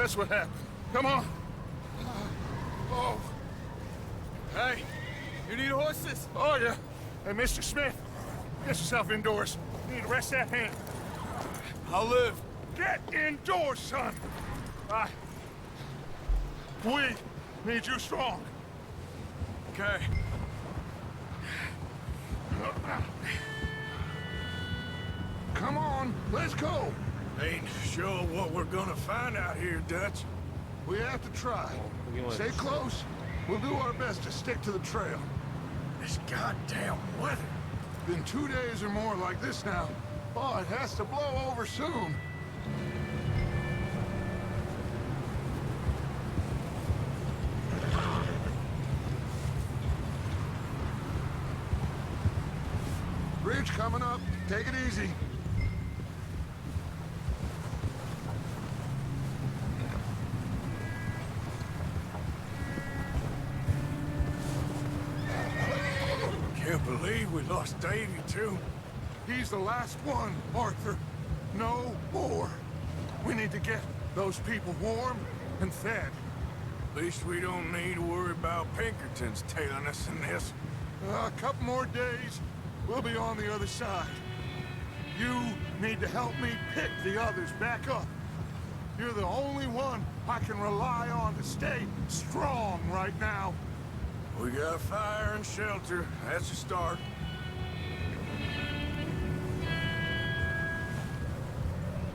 That's what happened. Come on. Oh. Hey, you need horses? Oh, yeah. Hey, Mr. Smith, get yourself indoors. You need to rest that hand. I'll live. Get indoors, son. We need you strong. Okay. Come on, let's go. Ain't sure what we're gonna find out here, Dutch. We have to try. Stay close. We'll do our best to stick to the trail. This goddamn weather. Been 2 days or more like this now. Oh, it has to blow over soon. Bridge coming up. Take it easy. Can't believe we lost Davy, too. He's the last one, Arthur. No more. We need to get those people warm and fed. At least we don't need to worry about Pinkertons tailing us in this. A couple more days, we'll be on the other side. You need to help me pick the others back up. You're the only one I can rely on to stay strong right now. We got fire and shelter. That's a start.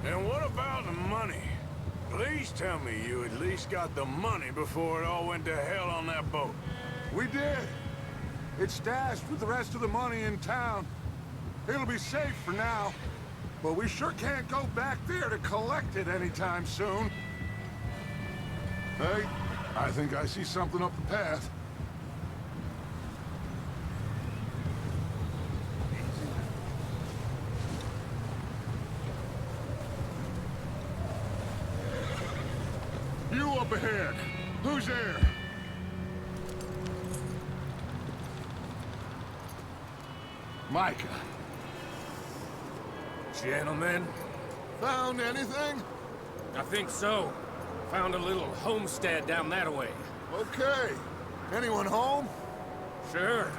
And what about the money? Please tell me you at least got the money before it all went to hell on that boat. We did. It's stashed with the rest of the money in town. It'll be safe for now. But we sure can't go back there to collect it anytime soon. Hey, I think I see something up the path. You up ahead. Who's there? Micah. Gentlemen, Found anything? I think so. Found a little homestead down that way. Okay. Anyone home? Sure.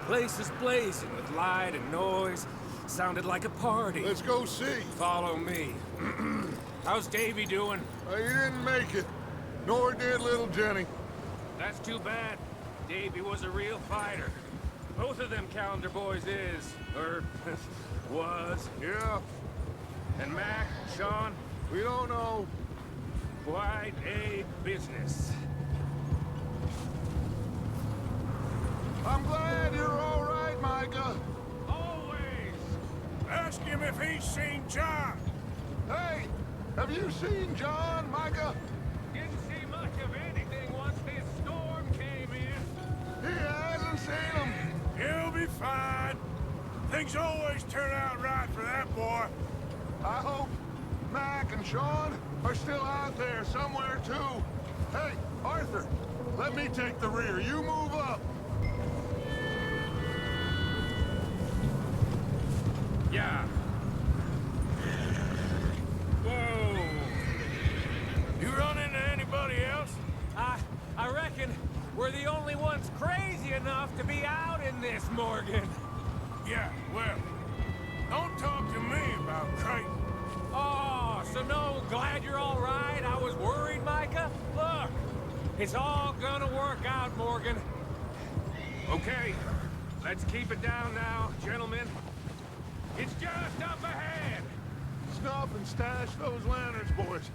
Place is blazing with light and noise. Sounded like a party. Let's go see. Follow me. How's Davy doing? He didn't make it. Nor did little Jenny. That's too bad. Davy was a real fighter. Both of them Calendar boys is, or was. Yeah, And Mac, Sean, we don't know. quite a business. I'm glad you're all right, Micah. Always. Ask him if he's seen John. Hey, have you seen John, Micah? Didn't see much of anything once this storm came in. He hasn't seen him. He'll be fine. Things always turn out right for that boy. I hope Mac and Sean are still out there somewhere, too. Hey, Arthur, let me take the rear. You move up. Yeah. Whoa. You run into anybody else? I reckon we're the only ones crazy enough to be out in this, Morgan. Yeah, well, don't talk to me about Creighton. Oh, so no, glad you're all right. I was worried, Micah. Look, it's all gonna work out, Morgan. Okay, let's keep it down now, gentlemen. It's just up ahead. Snuff and stash those lanterns, boys.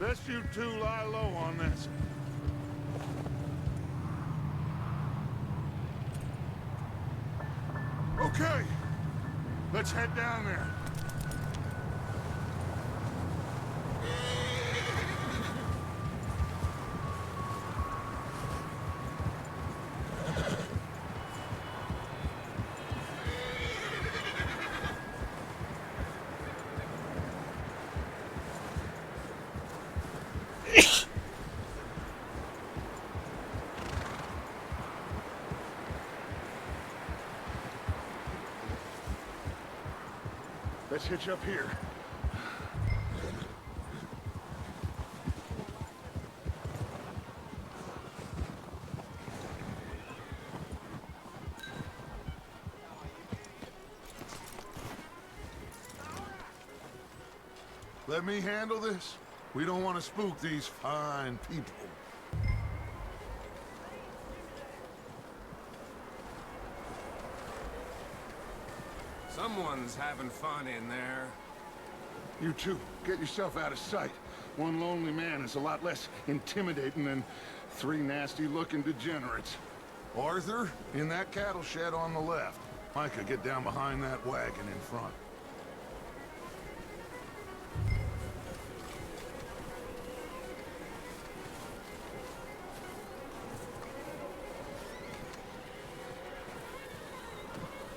Best you two lie low on this. Okay, let's head down there. Let's hitch up here. Let me handle this. We don't want to spook these fine people. Someone's having fun in there. You two, get yourself out of sight. One lonely man is a lot less intimidating than three nasty-looking degenerates. Arthur, in that cattle shed on the left. Micah, get down behind that wagon in front.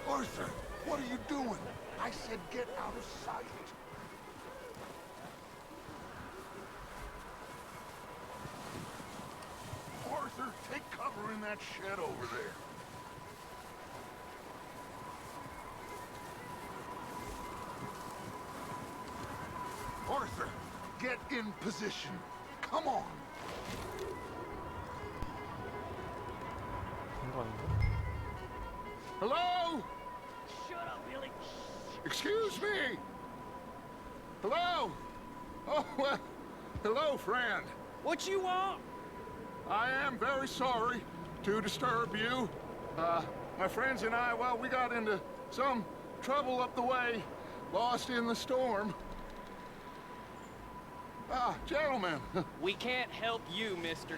Arthur, what are you doing? I said get out of sight. Arthur, take cover in that shed over there. Arthur, get in position. Come on. Hello? Shut up, Billy. Excuse me. Hello? Oh, well, hello, friend. What you want? I am very sorry to disturb you. My friends and I, well, we got into some trouble up the way, lost in the storm. Ah, gentlemen, We can't help you, mister.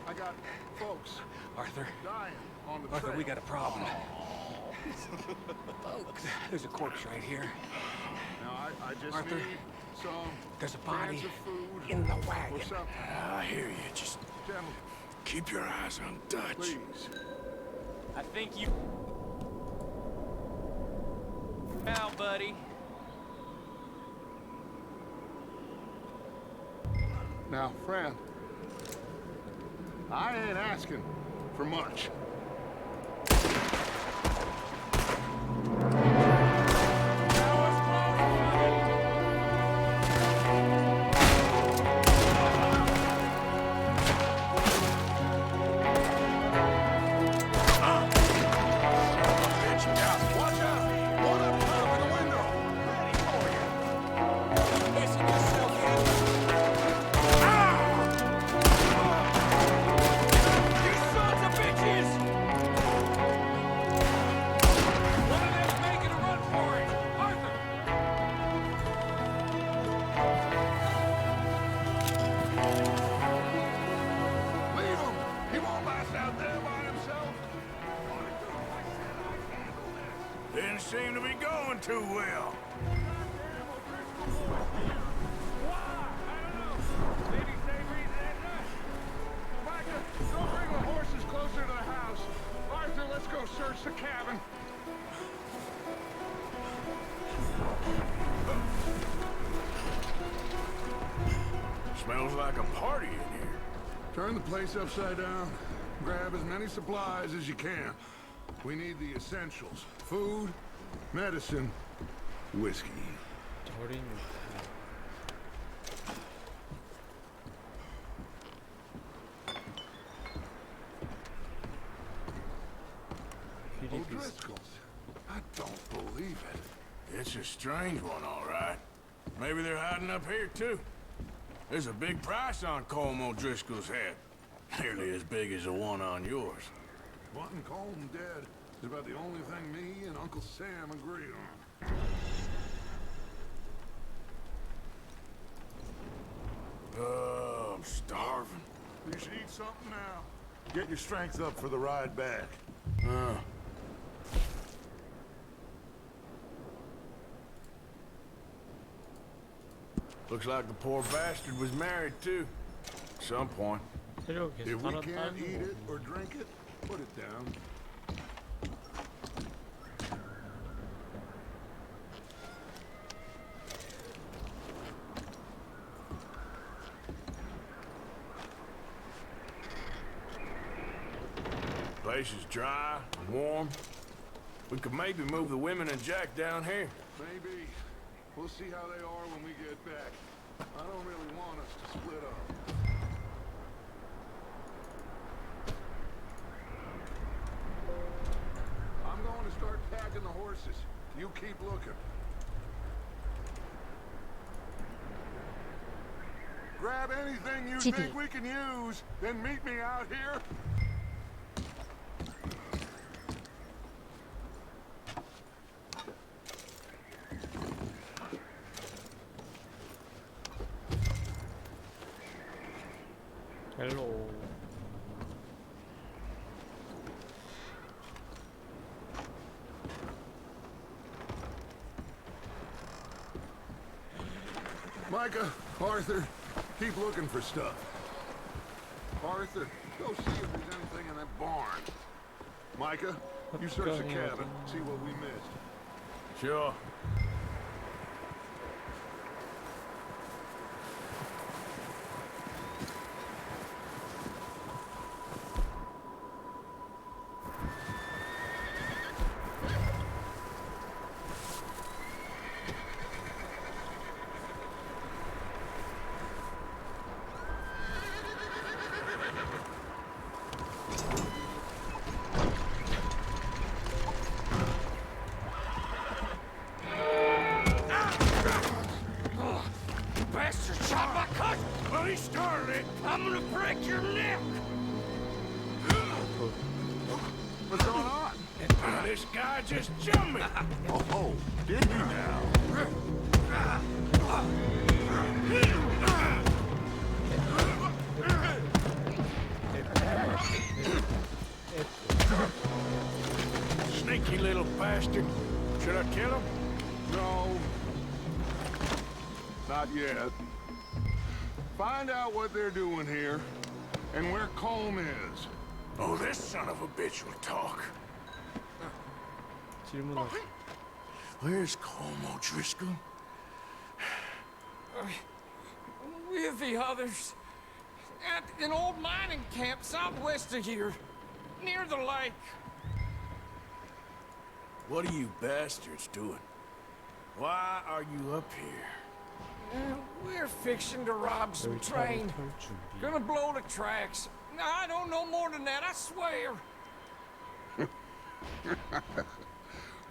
I got folks Arthur, dying on the Arthur, trail. we got a problem. Folks, there's a corpse right here. Now, I just Arthur, need some There's a body cans of food in the or wagon. something. I hear you. Just Gentlemen, keep your eyes on Dutch. please. I think you... Now, buddy. Now, friend, I ain't asking for much. Leave him! He won't last out there by himself! Didn't seem to be going too well. Micah, don't bring the horses closer to the house. Arthur, let's go search the cabin. Smells like a party in here. Turn the place upside down. Grab as many supplies as you can. We need the essentials. Food, medicine, whiskey. O'Driscoll's. I don't believe it. It's a strange one, all right. Maybe they're hiding up here, too. There's a big price on Colm O'Driscoll's head. Nearly as big as the one on yours. Wanting Colm dead is about the only thing me and Uncle Sam agree on. I'm starving. You should eat something now. Get your strength up for the ride back. Looks like the poor bastard was married, too. At some point. If we can't eat it or drink it, put it down. Place is dry, warm. We could maybe move the women and Jack down here. Maybe. We'll see how they are when we get back. I don't really want us to split up. I'm going to start packing the horses. You keep looking. Grab anything you GD. think we can use, then meet me out here. 헬로. Micah, Arthur, keep looking for stuff. Arthur, go see if there's anything in that barn. Micah, you search the cabin, see what we missed. Sure. Bastard shot my cousin! Well, he started it. I'm gonna break your neck! What's going on? This guy just jumped me. Oh, did he now? Sneaky little bastard. Should I kill him? No. Not yet. Find out what they're doing here, and where Colm is. Oh, this son of a bitch will talk. 질문하시. Where's Colm O'Driscoll? With the others. At an old mining camp southwest of here. Near the lake. What are you bastards doing? Why are you up here? We're fixing to rob some 차를 train. 털 준비. Gonna blow the tracks. I don't know more than that, I swear.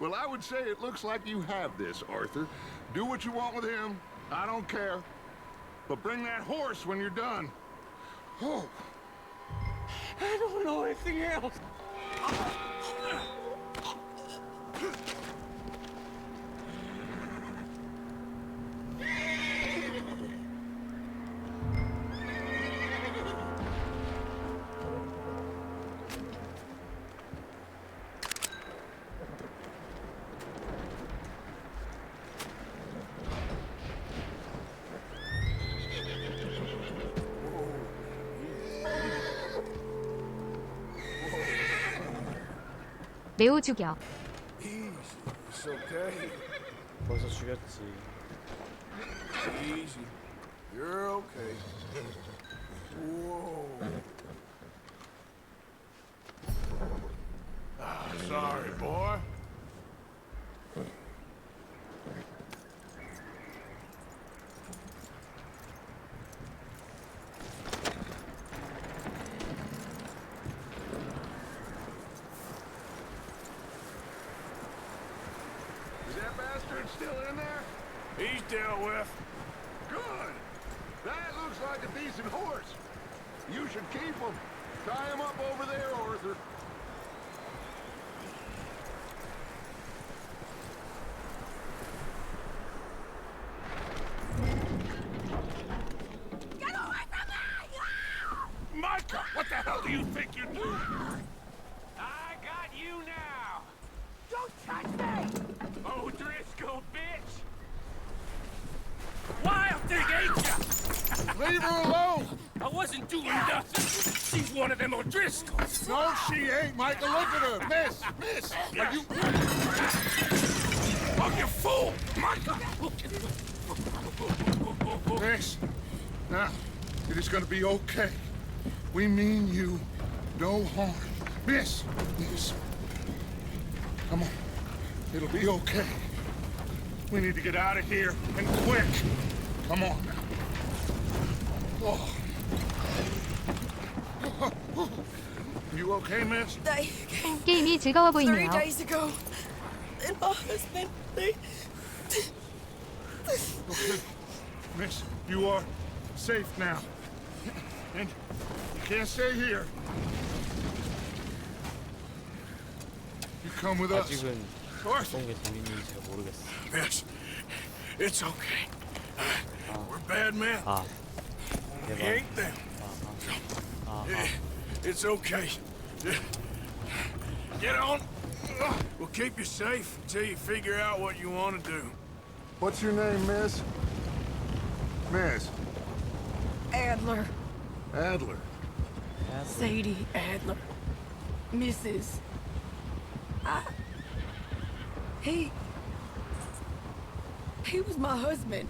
Well, I would say it looks like you have this, Arthur. Do what you want with him. I don't care. But bring that horse when you're done. Oh. I don't know anything else. 매우 죽여. Easy. It's okay. 벌써 죽였지. Easy. You're okay. Whoa. Ah, sorry, boy. Is that bastard still in there? He's dealt with. Good. That looks like a decent horse. You should keep him. Tie him up over there, Arthur. Micah, what the hell do you think you're doing? I got you now. Don't touch me! O'Driscoll, bitch! Wild thing, ain't ya? Leave her alone! I wasn't doing nothing. She's one of them O'Driscolls. No, she ain't, Micah. Look at her. Miss. Are you... Oh, you fool! Micah! Miss. Now, it is gonna be okay. We mean you no harm. Miss. Come on. It'll be okay. We need to get out of here, and quick. Come on now. Oh. You okay, miss? They came 게임이 즐거워 3 보이네요. days ago. And my husband, they... Okay. Miss, you are safe now. And you can't stay here. You come with us. 아직은 Arthur. 어떤 게 재밌는지 잘 모르겠어. Yes, it's okay. We're bad men. 아, We 대박. ain't them. It's okay. Get on. We'll keep you safe until you figure out what you want to do. What's your name, miss? Miss Adler. Adler. Sadie Adler. Mrs. He was my husband.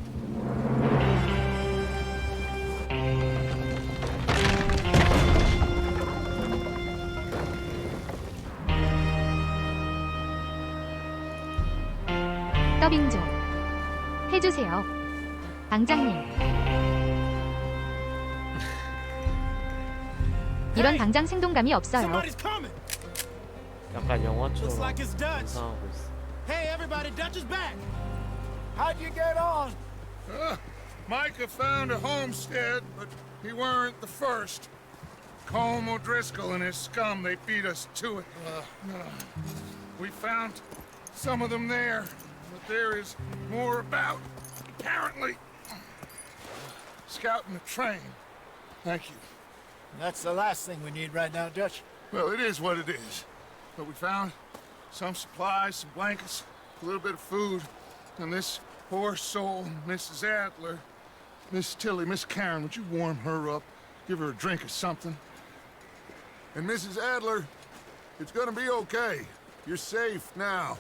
더빙 좀 해주세요. 방장님. 이런 당장 생동감이 없어요. Somebody's coming. 약간 영화처럼 Looks like it's Dutch. 구상하고 있어. Hey, everybody, Dutch is back. How'd you get on? Micah found a homestead, but he weren't the first. Colm O'Driscoll and his scum, they beat us to it. We found some of them there, but there is more about, apparently. Scouting the train. Thank you. That's the last thing we need right now, Dutch. Well, it is what it is. But we found some supplies, some blankets, a little bit of food, and this poor soul, Mrs. Adler, Miss Tilly, Miss Karen, would you warm her up? Give her a drink or something? And Mrs. Adler, it's gonna be okay. You're safe now.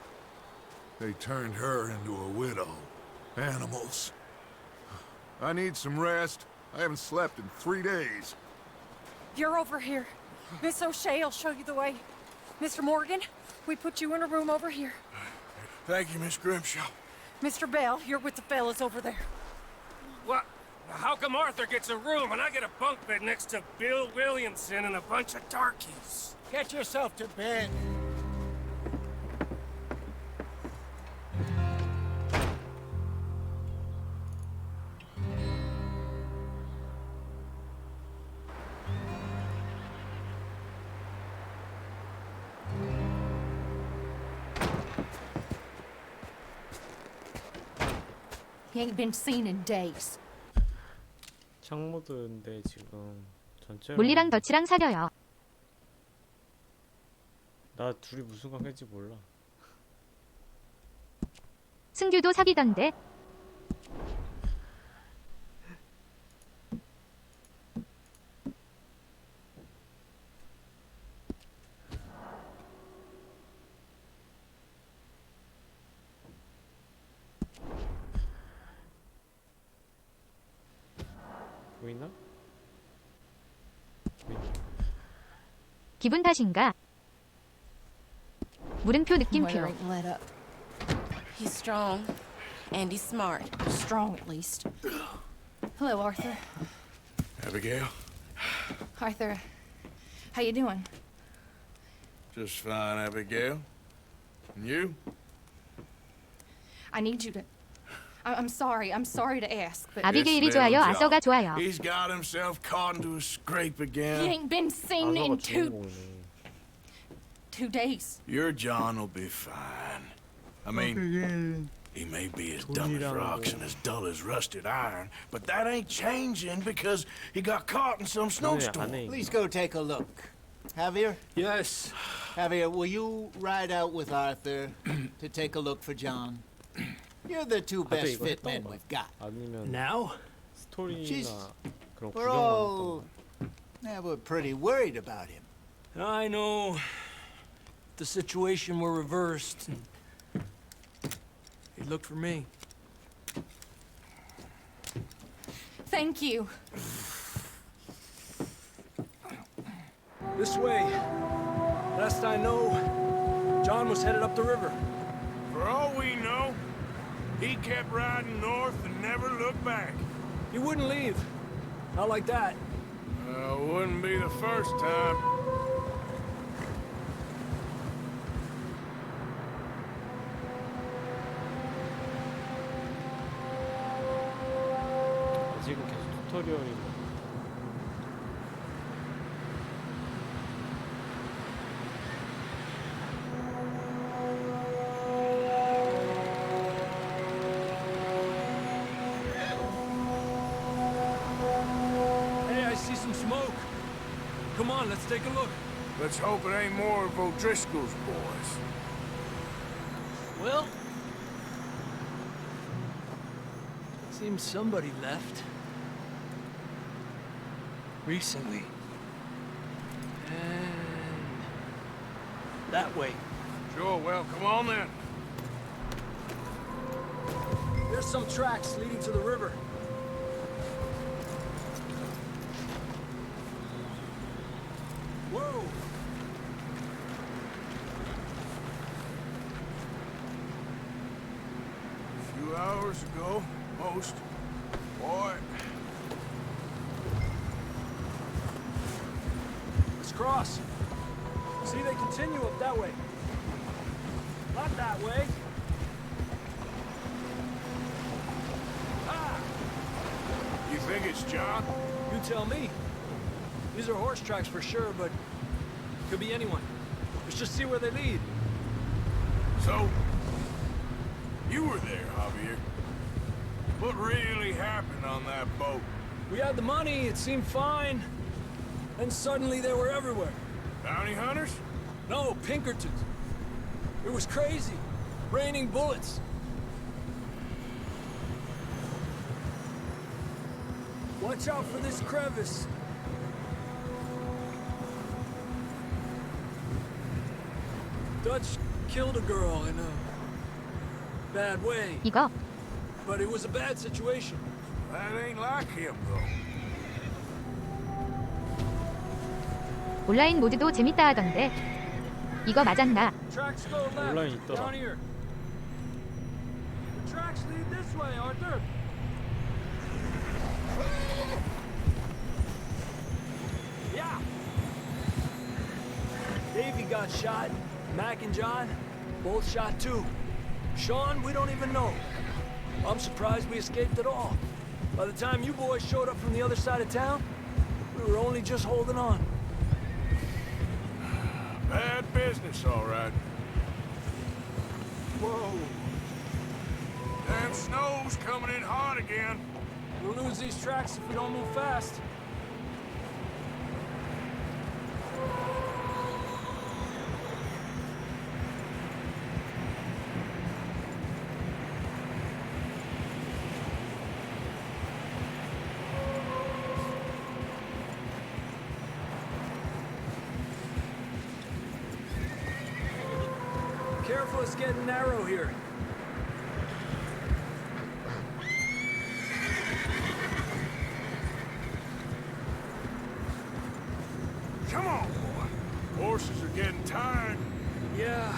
They turned her into a widow. Animals. I need some rest. I haven't slept in 3 days. You're over here. Miss O'Shea will show you the way. Mr. Morgan, we put you in a room over here. Thank you, Miss Grimshaw. Mr. Bell, you're with the fellas over there. What? How come Arthur gets a room and I get a bunk bed next to Bill Williamson and a bunch of darkies? Get yourself to bed. He ain't been seen in days. 창모드인데 지금 전체로 몰리랑 덫이랑 사겨요. 나 둘이 무슨 관계인지 몰라. 승규도 사귀던데. 보이나? 기분 탓인가? 물음표 느낌표. Moira ain't let up. He's strong, and he's smart. Strong, at least. Hello, Arthur. Abigail? Arthur, how you doing? Just fine, Abigail. And you? I need you to... I'm sorry to ask, but 아비게일이 This 좋아요. little 아서가 job. 좋아요. He's got himself caught into a scrape he again. ain't been seen 아서가 in two 주인공이네. days. Your John will be fine. I mean, he may be as dumb as rocks and as dull as rusted iron, but that ain't changing because he got caught in some 안에 snowstorm. 안에 Please go take a look. Javier? Yes. Javier, will you ride out with Arthur to take a look for John? You're the two best 이거 fit 했던 men 거 we've got. 아니면 Now? 스토리나 She's- 그런 We're 구경만 all... 했던 거. Yeah, we're pretty worried about him. I know. The situation were reversed. He looked for me. Thank you. This way. Last I know, John was headed up the river. For all we know, he kept riding north and never looked back. He wouldn't leave. Not like that. Wouldn't be the first time. 아직은 계속 튜토리얼인가? Hey, I see some smoke. Come on, let's take a look. Let's hope it ain't more of O'Driscoll's boys. Well, seems somebody left. Recently. And that way. Sure, well, come on then. There's some tracks leading to the river. Whoa! A few hours ago, most. Boy, Let's cross. See, they continue up that way. Not that way. Ah! you think it's John? You tell me. These are horse tracks for sure, but could be anyone. Let's just see where they lead. So, you were there, Javier. What really happened on that boat? We had the money, it seemed fine. And suddenly they were everywhere. Bounty hunters? No, Pinkertons. It was crazy. Raining bullets. Watch out for this crevice. Dutch killed a girl in a bad way, 이거 but it was a bad situation. That ain't like him, though. 온라인 모드도 재밌다 하던데. 이거 맞았나? Tracks go left, 온라인 있더라. down here. The tracks lead this way, Arthur. Yeah. Davey got shot. Mac and John, both shot too. Sean, we don't even know. I'm surprised we escaped at all. By the time you boys showed up from the other side of town, we were only just holding on. Bad business, all right. Whoa. Damn snow's coming in hot again. We'll lose these tracks if we don't move fast. Careful, it's getting narrow here. Come on, boy. Horses are getting tired. Yeah,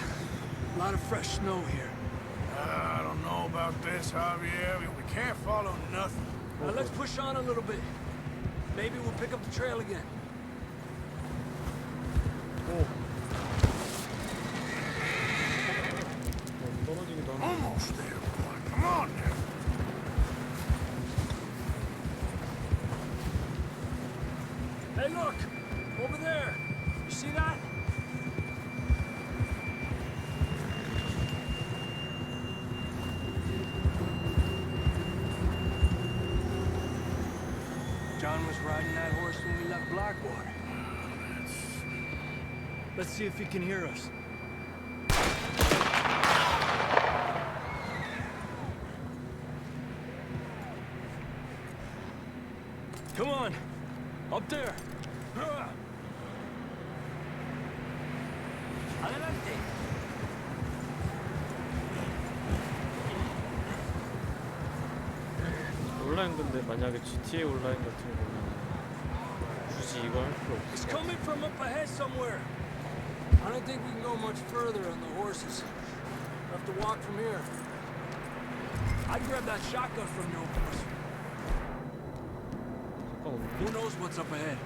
a lot of fresh snow here. I don't know about this, Javier. We can't follow nothing. Now let's push on a little bit. Maybe we'll pick up the trail again. 떨어지기도 하네. Almost there, boy. Come on now. Hey, look! Over there! You see that? John was riding that horse when we left Blackwater. Let's see if he can hear us. Come on! Up there! Adelante! 온라인 근데 만약에 GTA 온라인 같은 거는 굳이 이거 할 필요 It's 없을 것 같아. coming from up ahead somewhere. I don't think we can go much further on the horses. We'll have to walk from here. I'd grab that shotgun from your horse. 상관없는데? Who knows what's up ahead?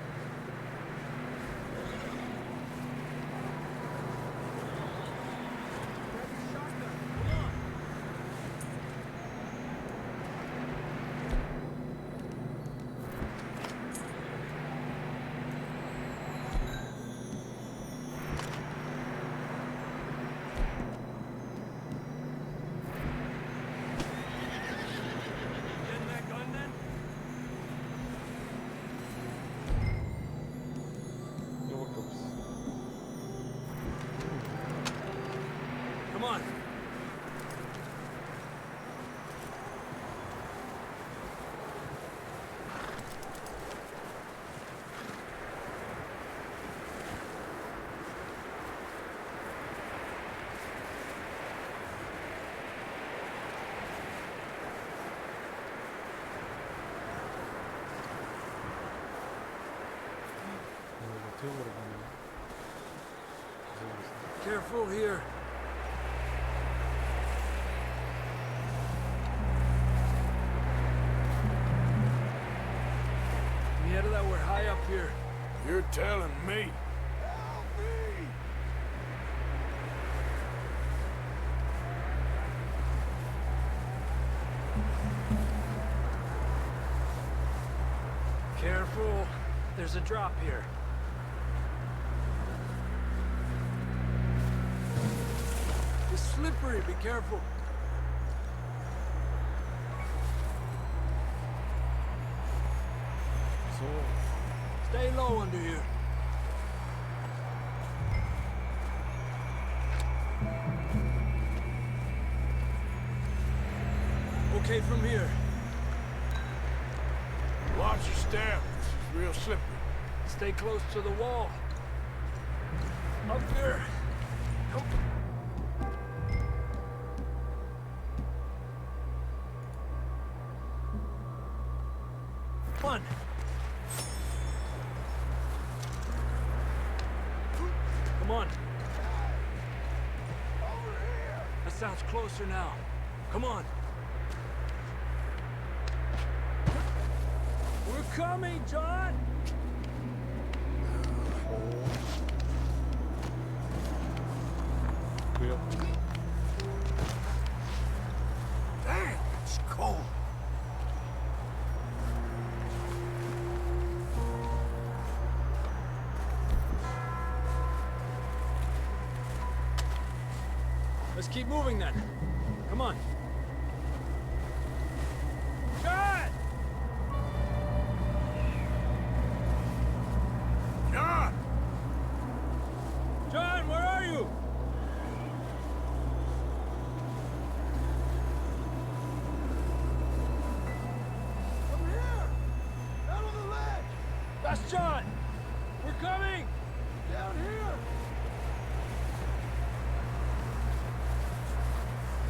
어떻게 물어보냐? Careful here. Mierda, that we're high up here. You're telling me. Careful. There's a drop here. It's slippery. Be careful. 무서워. Stay low under here. Okay from here. Watch your step. This is real slippery. Stay close to the wall. Up there. Come. Come on. Come on. That sounds closer now. Come on. We're coming, John! 뭐야? Dang, it's cold. Let's keep moving then. Come on. John! John! John, where are you? I'm here! Down on the ledge! That's John! We're coming! Down here!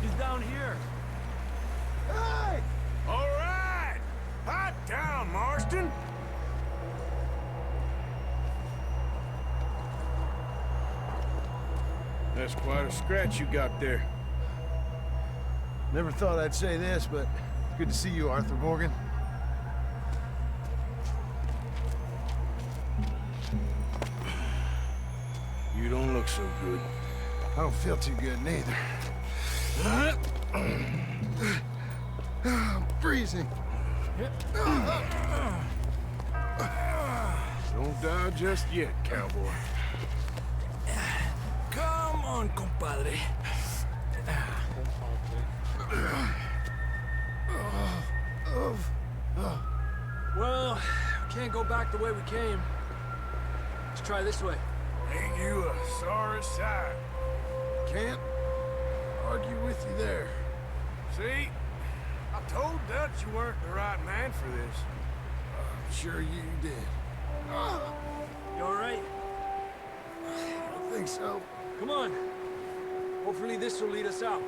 He's down here. Hey! All right! Hot down, Marston! That's quite a scratch you got there. Never thought I'd say this, but good to see you, Arthur Morgan. You don't look so good. I don't feel too good neither. I'm freezing. Don't die just yet, cowboy. Come on, compadre. Well, we can't go back the way we came. Let's try this way. Ain't you a sorry sight? Can't argue with you there. See? I told Dutch you weren't the right man for this. I'm sure you did. You all right? I don't think so. Come on. Hopefully this will lead us out.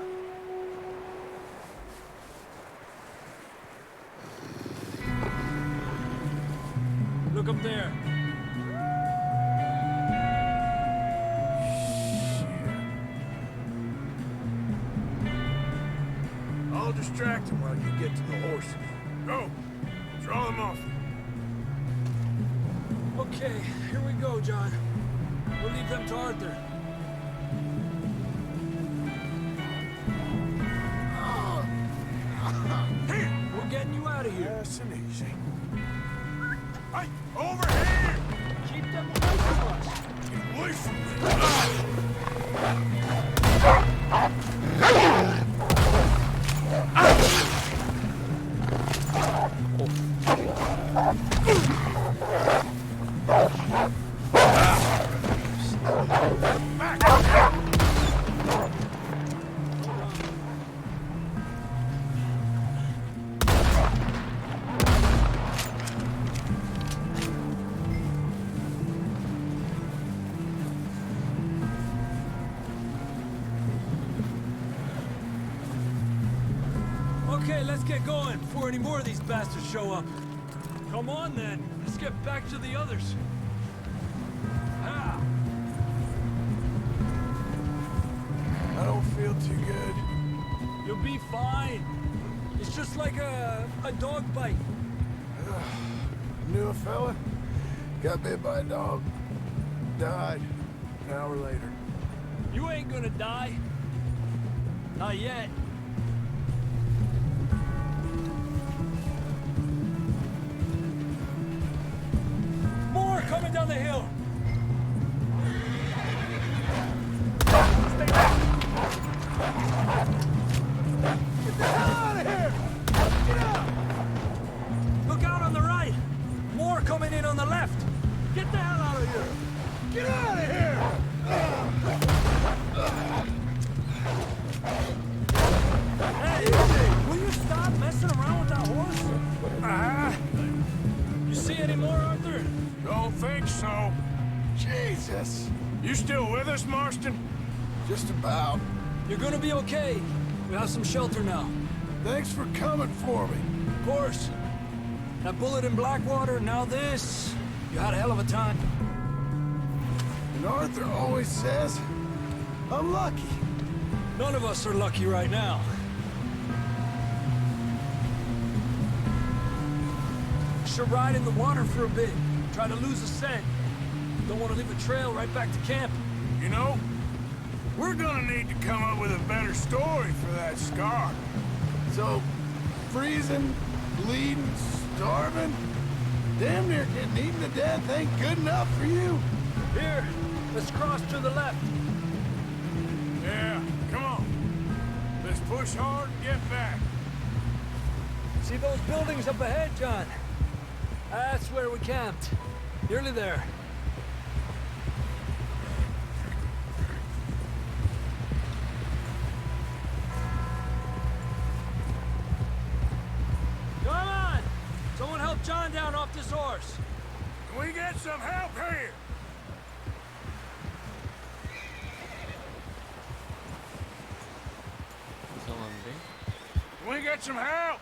Look up there. I'll distract him while you get to the horses. Go! Draw them off. Okay, here we go, John. We'll leave them to Arthur. We're getting you out of here. Nice and easy. Hey, over here! Keep them away from us. Get away from me! Okay, let's get going before any more of these bastards show up. Come on then, let's get back to the others. don't feel too good. You'll be fine. It's just like a dog bite. Knew a fella. Got bit by a dog. Died an hour later. You ain't gonna die. Not yet. More coming down the hill. Stay back. Get the hell out of here! Get out! Look out on the right. More coming in on the left. Get the hell out of here! Get out of here! Hey, will you stop messing around with that horse? You see any more, Arthur? Don't think so. Jesus. You still with us, Marston? Just about. You're gonna be okay. We have some shelter now. Thanks for coming for me. Of course. That bullet in Blackwater, now this. You had a hell of a time. And Arthur always says, I'm lucky. None of us are lucky right now. Should ride in the water for a bit. Try to lose a scent. Don't want to leave a trail right back to camp. You know, we're gonna need to come up with a better story for that scar. So, freezing, bleeding, starving, damn near getting eaten to death ain't good enough for you. Here, let's cross to the left. Yeah, come on. Let's push hard and get back. See those buildings up ahead, John? That's where we camped. Nearly there. Come on! Someone help John down off this horse. Can we get some help here? 이상한데? Can we get some help?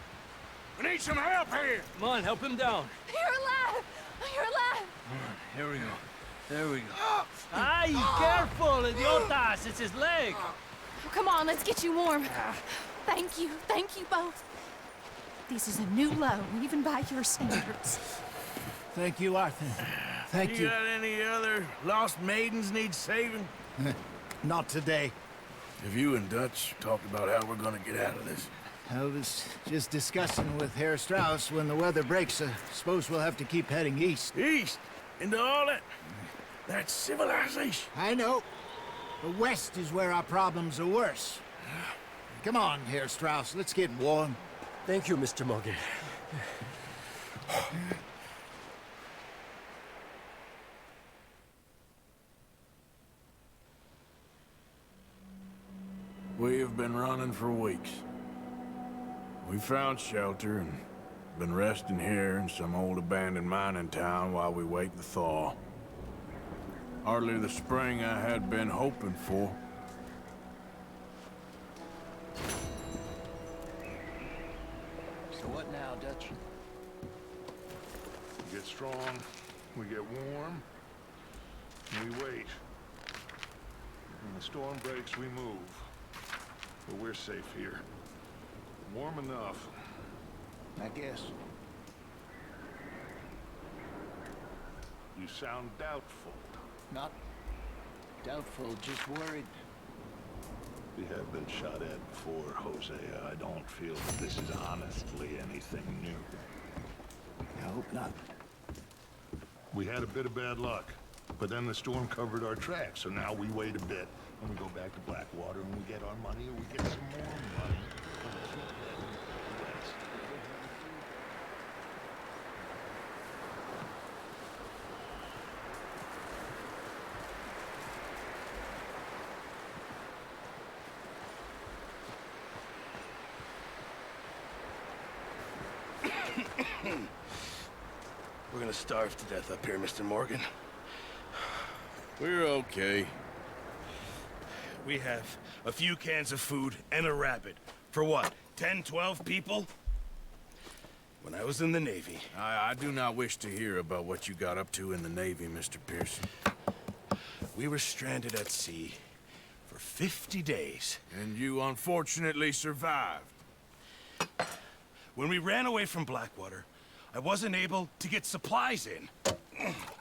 We need some help here. Come on, help him down. You're alive! You're alive! Here we go. There we go. Ay, careful, idiotas! It's his leg. Oh, come on, let's get you warm. Thank you both. This is a new low, even by your standards. Thank you, Arthur. Thank you. Got any other lost maidens need saving? Not today. Have you and Dutch talked about how we're gonna get out of this? I was just discussing with Herr Strauss when the weather breaks. I suppose we'll have to keep heading east. East? Into all that... That's civilization. I know. The west is where our problems are worse. Come on, Herr Strauss. Let's get warm. Thank you, Mr. Morgan. We have been running for weeks. We found shelter and been resting here in some old abandoned mining town while we wait the thaw. Hardly the spring I had been hoping for. So what now, Dutch? We get strong, we get warm, and we wait. When the storm breaks, we move. But we're safe here. Warm enough. I guess. You sound doubtful. Not doubtful, just worried. We have been shot at before, Hosea. I don't feel that this is honestly anything new. I hope not. We had a bit of bad luck, but then the storm covered our tracks, so now we wait a bit, and we go back to Blackwater, and we get our money, and we get some more money. We're gonna starve to death up here, Mr. Morgan. We're okay. We have a few cans of food and a rabbit. For what, 10, 12 people? When I was in the Navy... I do not wish to hear about what you got up to in the Navy, Mr. Pearson. We were stranded at sea for for 50 days. And you unfortunately survived. When we ran away from Blackwater, I wasn't able to get supplies in.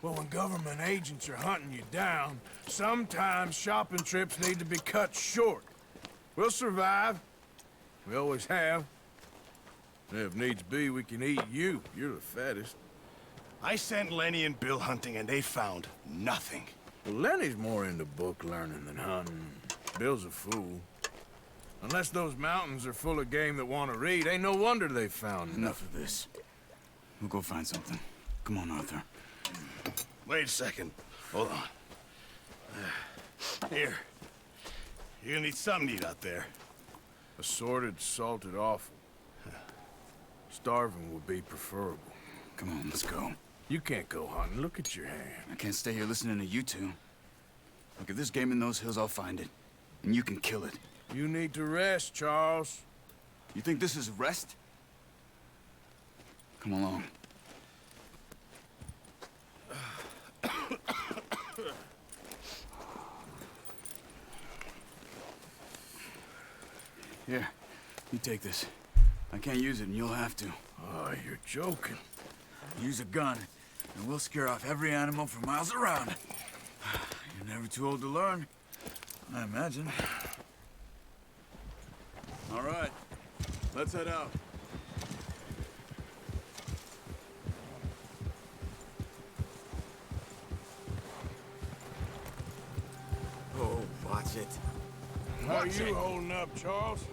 Well, when government agents are hunting you down, sometimes shopping trips need to be cut short. We'll survive. We always have. And if needs be, we can eat you. You're the fattest. I sent Lenny and Bill hunting, and they found nothing. Well, Lenny's more into book learning than hunting. Bill's a fool. Unless those mountains are full of game that want to read, ain't no wonder they found Enough of this. We'll go find something. Come on, Arthur. Wait a second. Hold on. Here. You're gonna need something to eat out there. Assorted, salted offal. Starving would be preferable. Come on, let's go. You can't go hunting. Look at your hand. I can't stay here listening to you two. Look, if there's game in those hills, I'll find it. And you can kill it. You need to rest, Charles. You think this is rest? Come along. Here, you take this. I can't use it, and you'll have to. Oh, you're joking. Use a gun, and we'll scare off every animal for miles around. You're never too old to learn, I imagine. All right, let's head out. Oh, watch it. How you holding up, Charles?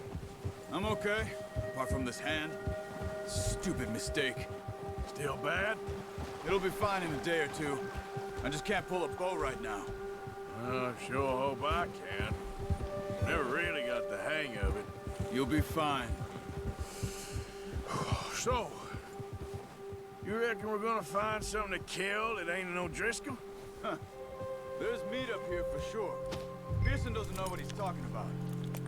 I'm okay, apart from this hand. Stupid mistake. Still bad? It'll be fine in a day or two. I just can't pull a bow right now. I sure hope I can. Never really got the hang of it. You'll be fine. So, you reckon we're gonna find something to kill that ain't no Driscoll? Huh. There's meat up here for sure. Pearson doesn't know what he's talking about.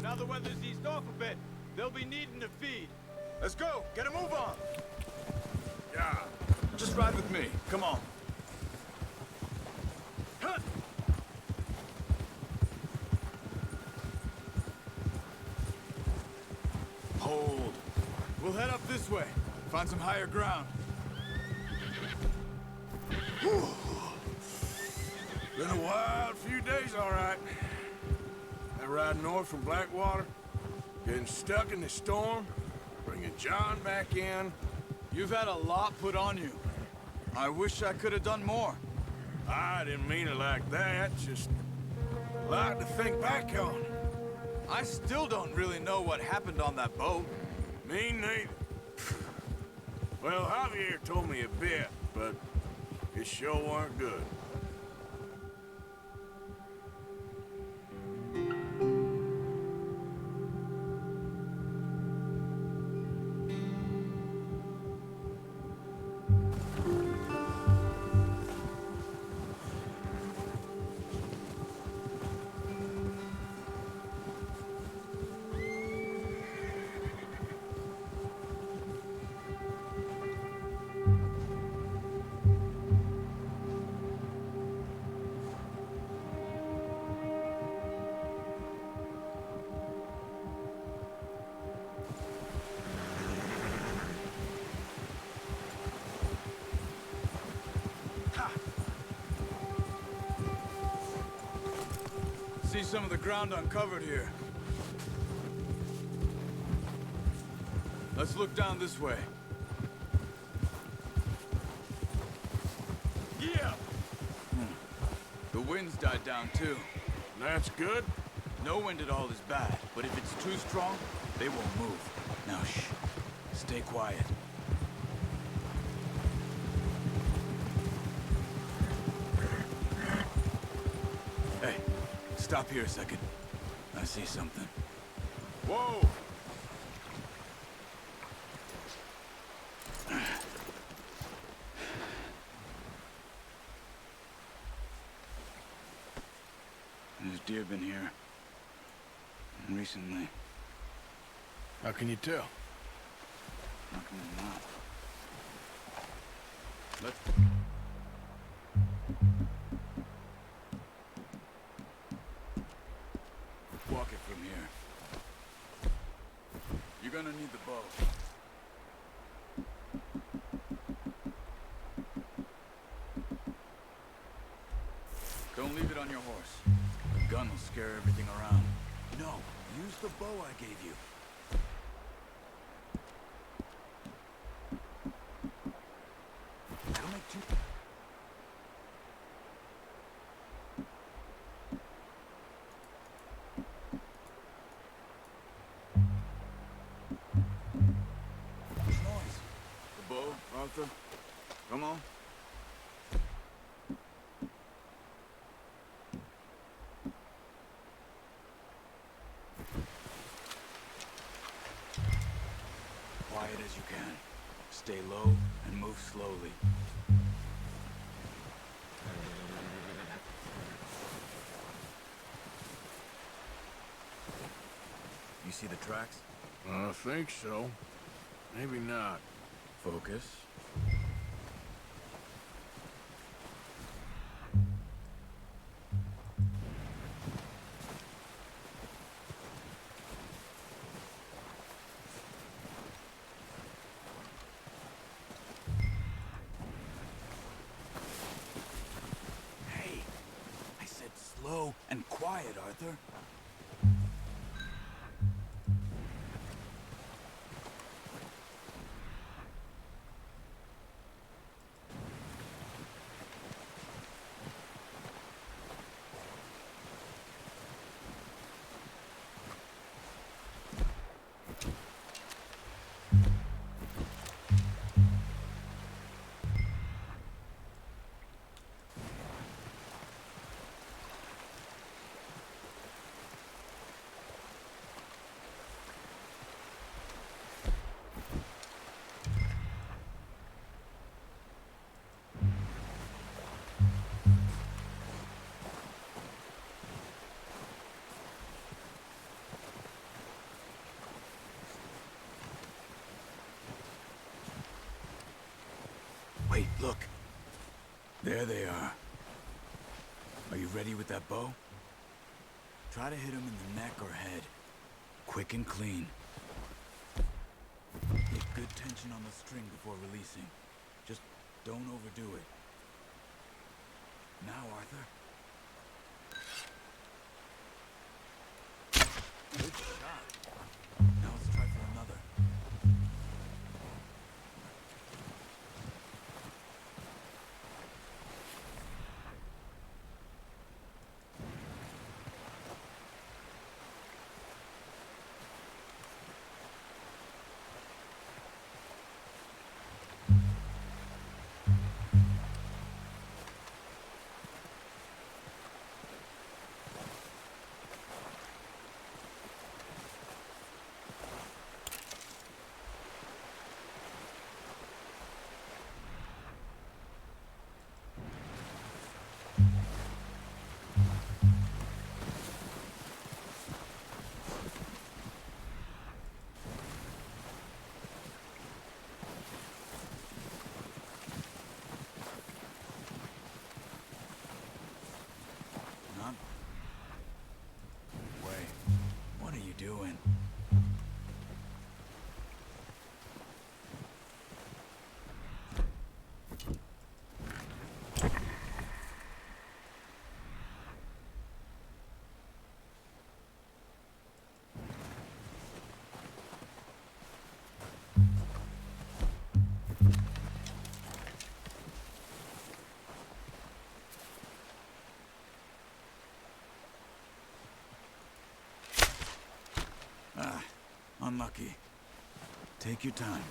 Now the weather's eased off a bit. They'll be needing to feed. Let's go! Get a move on! Yeah. Just ride with me. Come on. Huh. Hold. We'll head up this way. Find some higher ground. Been a wild few days, all right. That ride north from Blackwater, getting stuck in the storm, bringing John back in. You've had a lot put on you. I wish I could have done more. I didn't mean it like that, just a lot to think back on. I still don't really know what happened on that boat. Me neither. Well, Javier told me a bit, but it sure weren't good. See some of the ground uncovered here. Let's look down this way. Yeah! The wind's died down too. That's good. No wind at all is bad, but if it's too strong, they won't move. Now shh. Stay quiet. Hey, stop here a second. I see something. Whoa! There's deer been here. Recently. How can you tell? How can you not? Let's... gonna need the bow. Don't leave it on your horse. The gun will scare everything around. No, use the bow I gave you. Don't make too... The bow, Arthur? Come on. Quiet as you can. Stay low and move slowly. You see the tracks? I think so. Maybe not. Focus. Hey, I said slow and quiet, Arthur. Wait, look. There they are. Are you ready with that bow? Try to hit him in the neck or head. Quick and clean. Get good tension on the string before releasing. Just don't overdo it. Now, Arthur. Good shot. Now let's try for another. Doing? Unlucky. Take your time.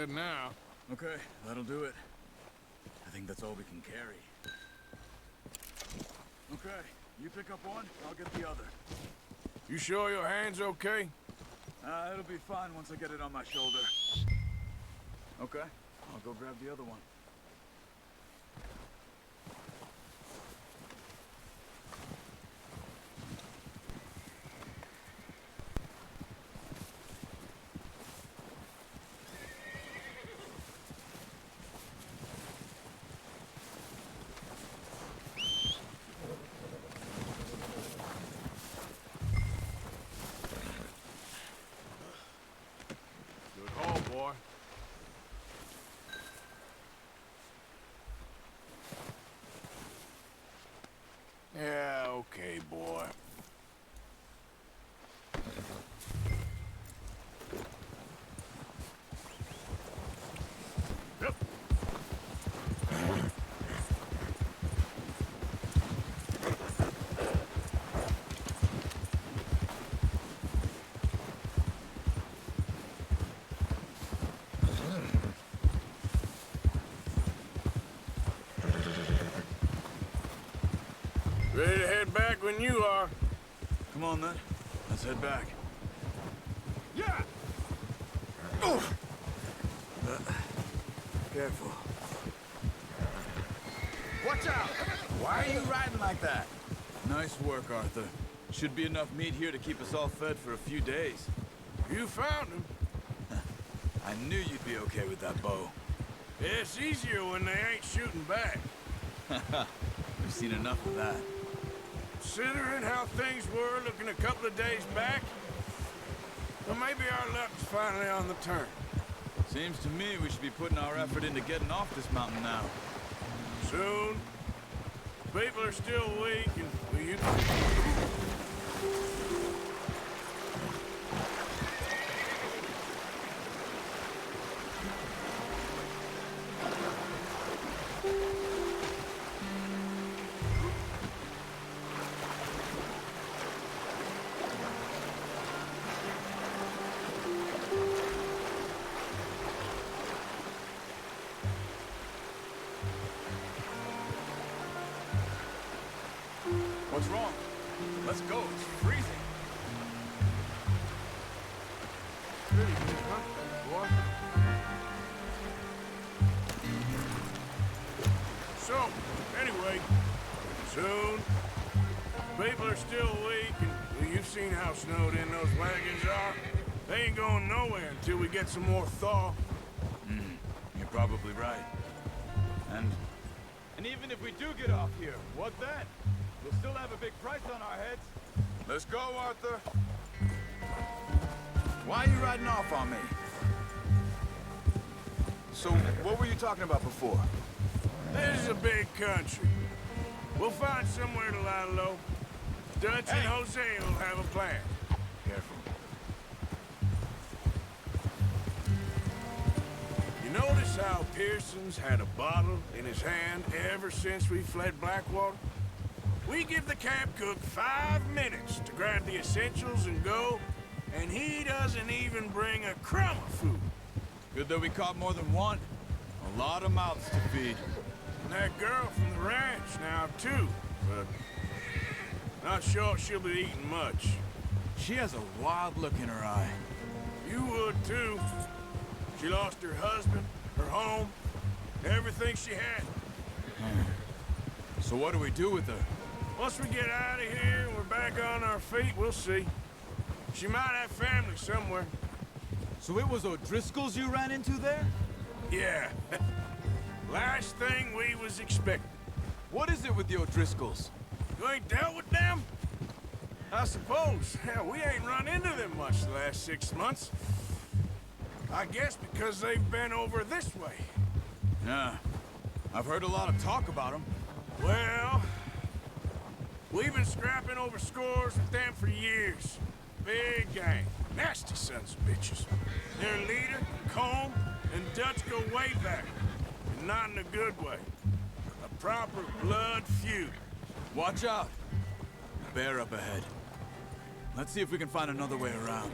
heading out. Okay, that'll do it. I think that's all we can carry. Okay, you pick up one, I'll get the other. You sure your hand's okay? It'll be fine once I get it on my shoulder. Okay, I'll go grab the other one. Good haul, boy. Yeah, okay, boy. Yep. Ready to head back when you are. Come on then, let's head back. Yeah! Careful. Watch out! Why are you riding like that? Nice work, Arthur. Should be enough meat here to keep us all fed for a few days. You found him. I knew you'd be okay with that bow. It's easier when they ain't shooting back. We've seen enough of that. Considering how things were looking a couple of days back, well, maybe our luck's finally on the turn. Seems to me we should be putting our effort into getting off this mountain now. Soon. People are still weak, and well, you... What's wrong? Let's go, it's freezing. Pretty good, huh, boy? So, anyway, soon. People are still weak, and well, you've seen how snowed in those wagons are. They ain't going nowhere until we get some more thaw. You're probably right. And even if we do get off here, what then? We'll still have a big price on our heads. Let's go, Arthur. Why are you riding off on me? So, what were you talking about before? This is a big country. We'll find somewhere to lie low. Dutch and Jose will have a plan. Careful. You notice how Pearson's had a bottle in his hand ever since we fled Blackwater? We give the camp cook 5 minutes to grab the essentials and go, and he doesn't even bring a crumb of food. Good that we caught more than one. A lot of mouths to feed. And that girl from the ranch now, too, but not sure she'll be eating much. She has a wild look in her eye. You would, too. She lost her husband, her home, everything she had. So what do we do with her? Once we get out of here and we're back on our feet, we'll see. She might have family somewhere. So it was O'Driscoll's you ran into there? Yeah. Last thing we was expecting. What is it with the O'Driscolls? You ain't dealt with them? I suppose. Hell, we ain't run into them much the last 6 months. I guess because they've been over this way. Yeah. I've heard a lot of talk about them. Well, we've been scrapping over scores with them for years. Big gang. Nasty sons of bitches. Their leader, Colm, and Dutch go way back. And not in a good way. A proper blood feud. Watch out. Bear up ahead. Let's see if we can find another way around.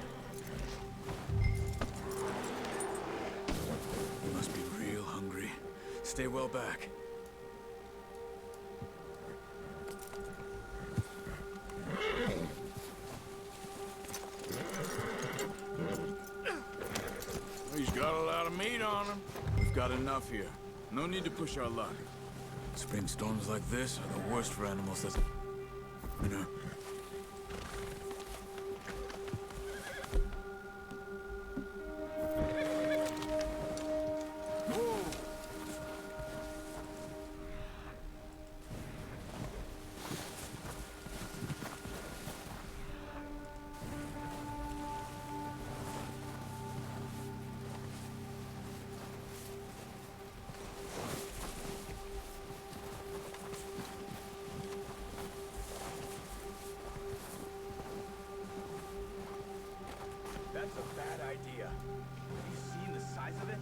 You must be real hungry. Stay well back. He's got a lot of meat on him. We've got enough here. No need to push our luck. Spring storms like this are the worst for animals that's... You know? That's a bad idea. Have you seen the size of it?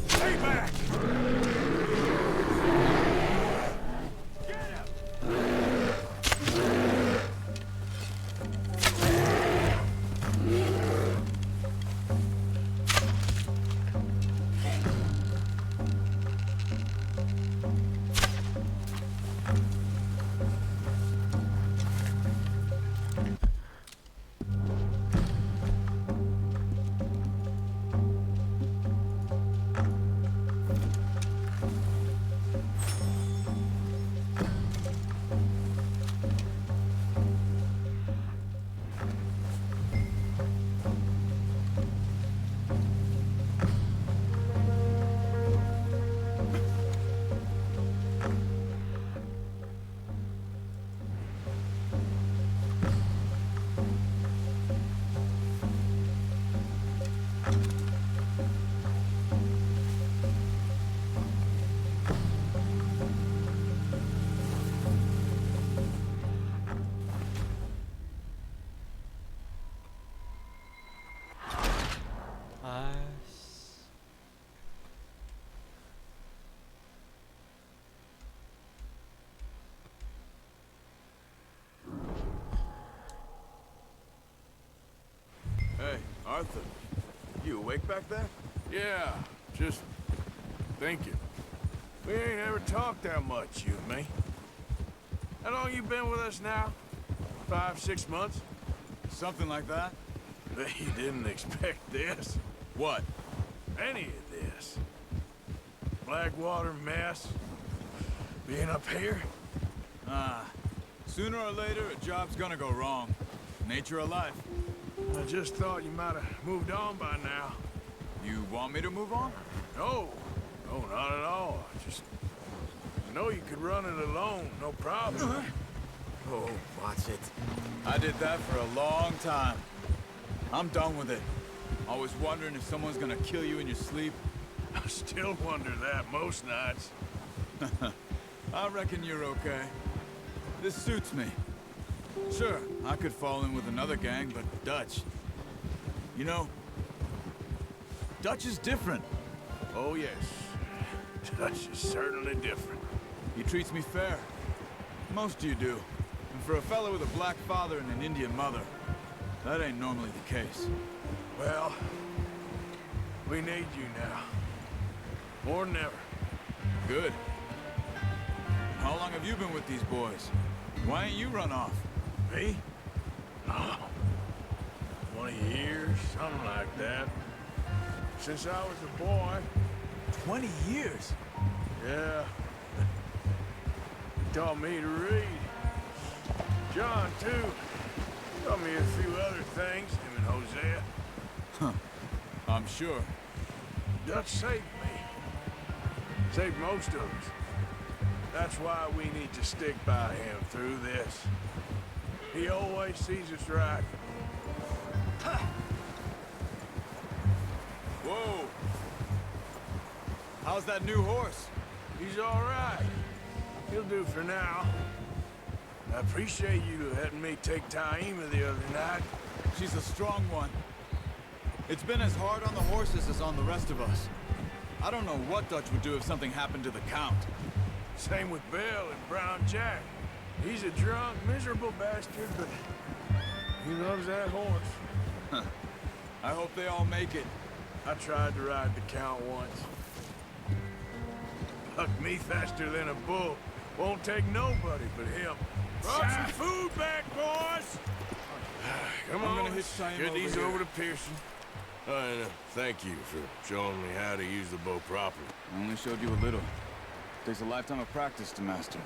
Stay back! Hey, Arthur. You awake back there? Yeah, just thinking. We ain't ever talked that much, you and me. How long you been with us now? 5, 6 months? Something like that? Bet you didn't expect this. What? Any of this. Blackwater mess. Being up here. Sooner or later, a job's gonna go wrong. Nature of life. I just thought you might have moved on by now. You want me to move on? No. No, not at all. I know you could run it alone, no problem. Oh, watch it. I did that for a long time. I'm done with it. Always wondering if someone's gonna kill you in your sleep. I still wonder that most nights. I reckon you're okay. This suits me. Sure, I could fall in with another gang, but Dutch... You know, Dutch is different. Oh, yes. Dutch is certainly different. He treats me fair. Most of you do. And for a fella with a black father and an Indian mother, that ain't normally the case. Well, we need you now. More than ever. Good. How long have you been with these boys? Why ain't you run off? Me? Oh, 20 years, something like that. Since I was a boy. 20 years? Yeah. He taught me to read. John, too. Taught me a few other things, him and Hosea. Huh. I'm sure. Dutch saved me. Saved most of us. That's why we need to stick by him through this. He always sees us right. Whoa! How's that new horse? He's all right. He'll do for now. I appreciate you letting me take Taima the other night. She's a strong one. It's been as hard on the horses as on the rest of us. I don't know what Dutch would do if something happened to the Count. Same with Bill and Brown Jack. He's a drunk, miserable bastard, but he loves that horse. I hope they all make it. I tried to ride the Count once. Bucked me faster than a bull. Won't take nobody but him. Brought some food back, boys! Come on, gonna hitch Taima get these over over to Pearson. And thank you for showing me how to use the bow properly. I only showed you a little. Takes a lifetime of practice to master.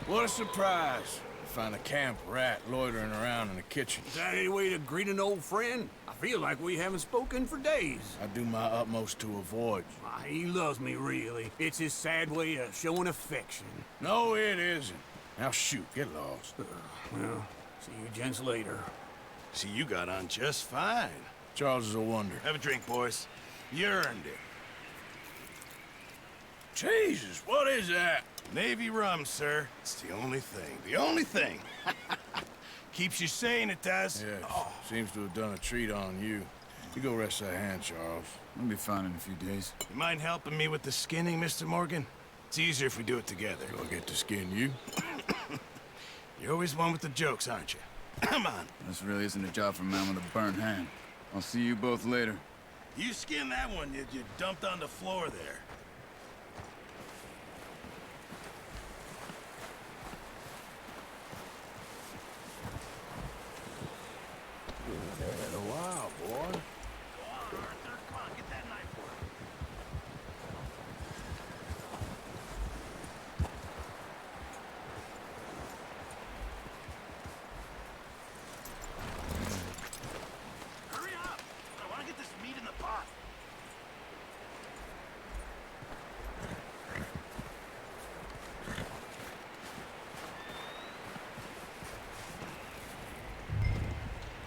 What a surprise. Find a camp rat loitering around in the kitchen. Is that any way to greet an old friend? I feel like we haven't spoken for days. I do my utmost to avoid you. He loves me, really. It's his sad way of showing affection. No, it isn't. Now shoot, get lost. Well, see you gents later. See, you got on just fine. Charles is a wonder. Have a drink, boys. You earned it. Jesus, what is that? Navy rum, sir. It's the only thing. The only thing. Keeps you sane, it does. Yeah, seems to have done a treat on you. You go rest that hand, Charles. I'll be fine in a few days. You mind helping me with the skinning, Mr. Morgan? It's easier if we do it together. Do I get to skin you? You're always one with the jokes, aren't you? Come on. This really isn't a job for a man with a burnt hand. I'll see you both later. You skinned that one you dumped on the floor there. Been a while, boy. Come on, get that knife for him. Hurry up! I want to get this meat in the pot.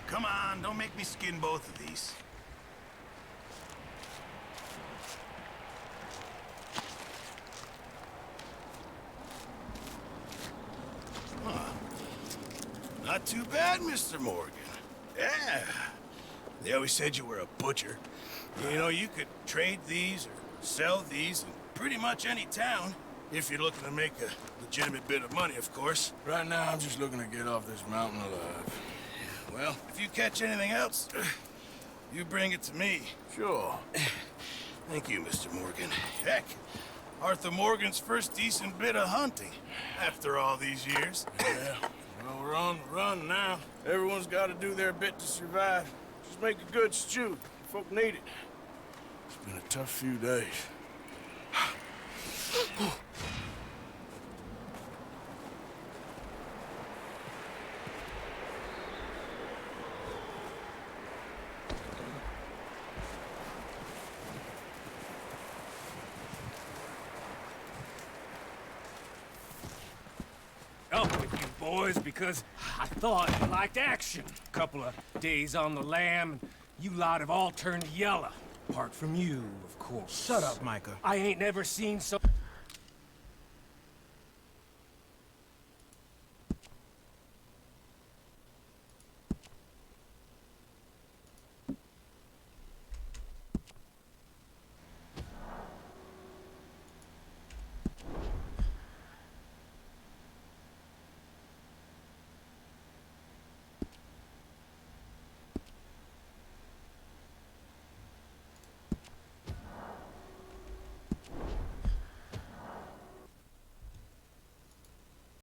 Come on, don't make me skin both of these. Huh. Not too bad, Mr. Morgan. Yeah. They always said you were a butcher. You know, you could trade these or sell these in pretty much any town. If you're looking to make a legitimate bit of money, of course. Right now, I'm just looking to get off this mountain alive. Well, if you catch anything else, you bring it to me. Sure. Thank you, Mr. Morgan. Heck, Arthur Morgan's first decent bit of hunting after all these years. Yeah, well, we're on the run now. Everyone's got to do their bit to survive. Just make a good stew. Folk need it. It's been a tough few days. Up with you boys because I thought you liked action. Couple of days on the lam, you lot have all turned yellow. Apart from you, of course. Shut up, Micah. I ain't never seen so...